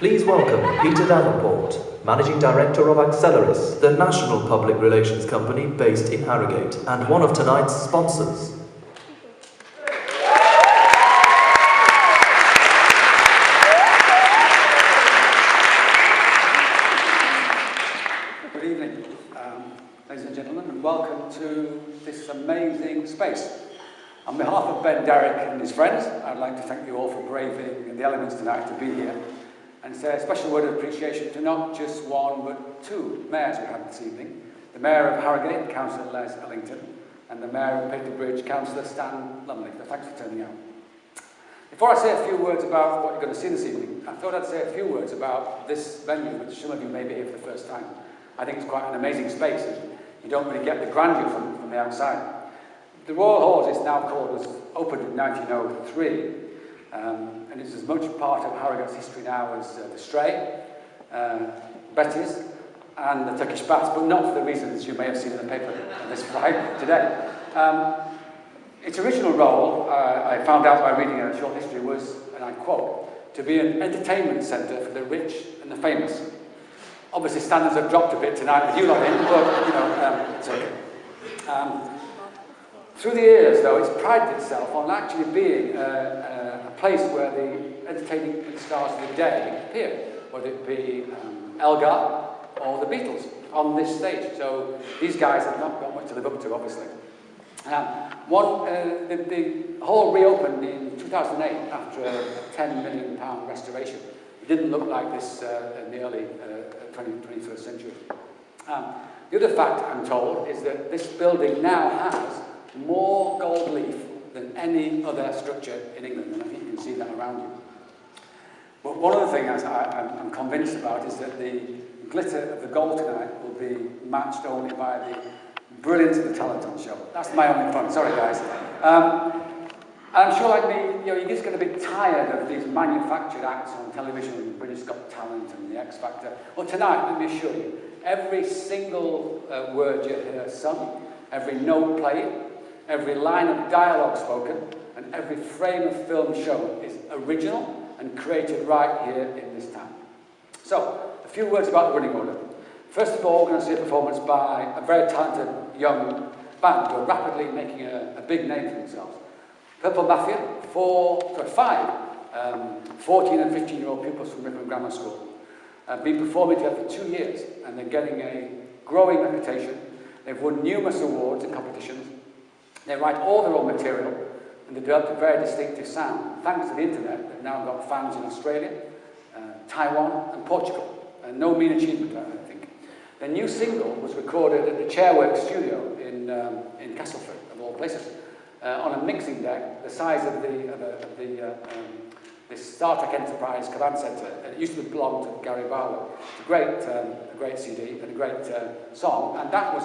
Please welcome Peter Davenport, Managing Director of Acceleris, the national public relations company based in Harrogate, and one of tonight's sponsors. Good evening, ladies and gentlemen, and welcome to this amazing space. On behalf of Ben Derrick and his friends, I'd like to thank you all for braving the elements tonight to be here, and say a special word of appreciation to not just one, but two mayors we had this evening. The Mayor of Harrogate, Councillor Les Ellington, and the Mayor of Peterbridge, Councillor Stan Lumley. So thanks for turning out. Before I say a few words about what you're going to see this evening, I thought I'd say a few words about this venue, which some of you may be here for the first time. I think it's quite an amazing space, and you don't really get the grandeur from the outside. The Royal Hall, as it's now called, was opened in 1903, and it's as much part of Harrogate's history now as the Stray, Betty's, and the Turkish Baths, but not for the reasons you may have seen in the paper this Friday today. Its original role, I found out by reading a short history, was, and I quote, to be an entertainment centre for the rich and the famous. Obviously, standards have dropped a bit tonight with you lot in, but, you know, it's okay. Through the years, though, it's prided itself on actually being a place where the entertaining stars of the day appear, whether it be Elgar or the Beatles on this stage. So these guys have not got much to live up to, obviously. The hall reopened in 2008 after a £10 million restoration. It didn't look like this in the early 21st century. The other fact, I'm told, is that this building now has more gold leaf than any other structure in England, and I think you can see that around you. But one of the things I'm convinced about is that the glitter of the gold tonight will be matched only by the brilliance of the talent on show. That's my only point. Sorry, guys. I'm sure, like me, you're just going to be tired of these manufactured acts on television, British Got Talent and the X Factor. Well, tonight, let me assure you, every single word you hear sung, every note played, every line of dialogue spoken, and every frame of film shown is original and created right here in this town. So, a few words about the running order. First of all, we're going to see a performance by a very talented young band who are rapidly making a big name for themselves. Purple Mafia, five 14 and 15-year-old pupils from Ripon Grammar School. Been performing together for 2 years, and they're getting a growing reputation. They've won numerous awards and competitions. They write all their own material, and they developed a very distinctive sound. Thanks to the internet, they've now got fans in Australia, Taiwan, and Portugal. No mean achievement, I think. Their new single was recorded at the Chairworks studio in Castleford, of all places, on a mixing deck the size of the Star Trek Enterprise Command Centre. It used to belong to Gary Barlow. It's a great CD and a great song, and that was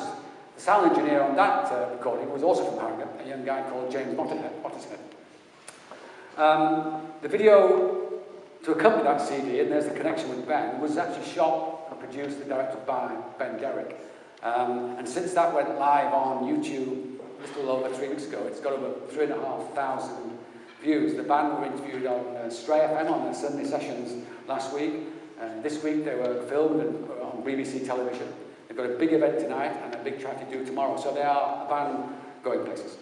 the sound engineer on that recording was also from Harrogate, a young guy called James Mottershead. The video to accompany that CD, and there's the connection with Ben, was actually shot and produced and directed by Ben Derrick. And since that went live on YouTube a little over 3 weeks ago, it's got over 3,500 views. The band were interviewed on Stray FM on their Sunday sessions last week. This week they were filmed on BBC television. They've got a big event tonight and a big track to do tomorrow, so they are a band going places.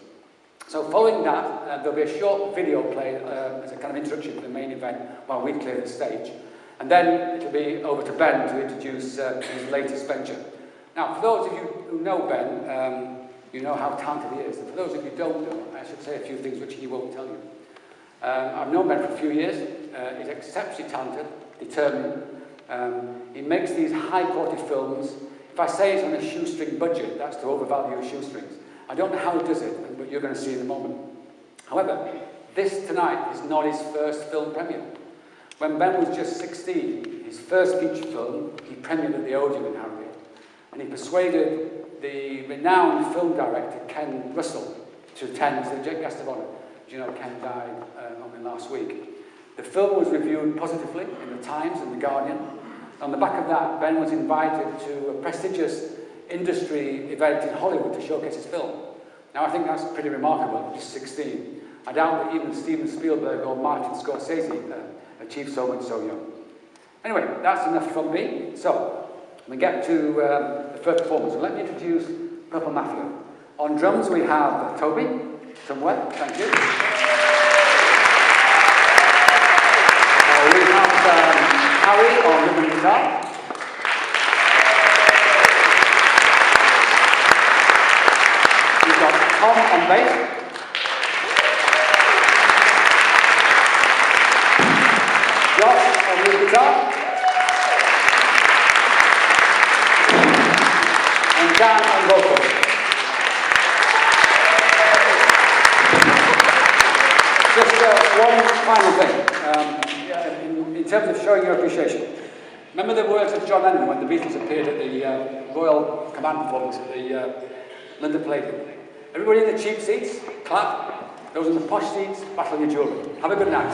So following that, there'll be a short video played as a kind of introduction to the main event while we clear the stage. And then it'll be over to Ben to introduce his latest venture. Now, for those of you who know Ben, you know how talented he is. And for those of you who don't know, I should say a few things which he won't tell you. I've known Ben for a few years. He's exceptionally talented, determined. He makes these high-quality films. If I say it's on a shoestring budget, that's to overvalue shoestrings. I don't know how he does it, but you're going to see in a moment. However, this tonight is not his first film premiere. When Ben was just 16, his first feature film, he premiered at the Odeon in Harrogate. And he persuaded the renowned film director, Ken Russell, to attend as the guest of honour. As you know, Ken died only last week. The film was reviewed positively in the Times and the Guardian. On the back of that, Ben was invited to a prestigious industry event in Hollywood to showcase his film. Now, I think that's pretty remarkable, just 16. I doubt that even Steven Spielberg or Martin Scorsese achieved so much so young. Anyway, that's enough from me. So, we get to the first performance. Let me introduce Purple Mafia. On drums we have Toby, somewhere, thank you. We have Harry on rhythm guitar. We've got Tom on bass. Josh on lead guitar. And Dan on vocals. Just one final thing, in terms of showing your appreciation. Remember the words of John Lennon when the Beatles appeared at the Royal Command performance at the Linda Palladium? Everybody in the cheap seats, clap. Those in the posh seats, battle your jewellery. Have a good night.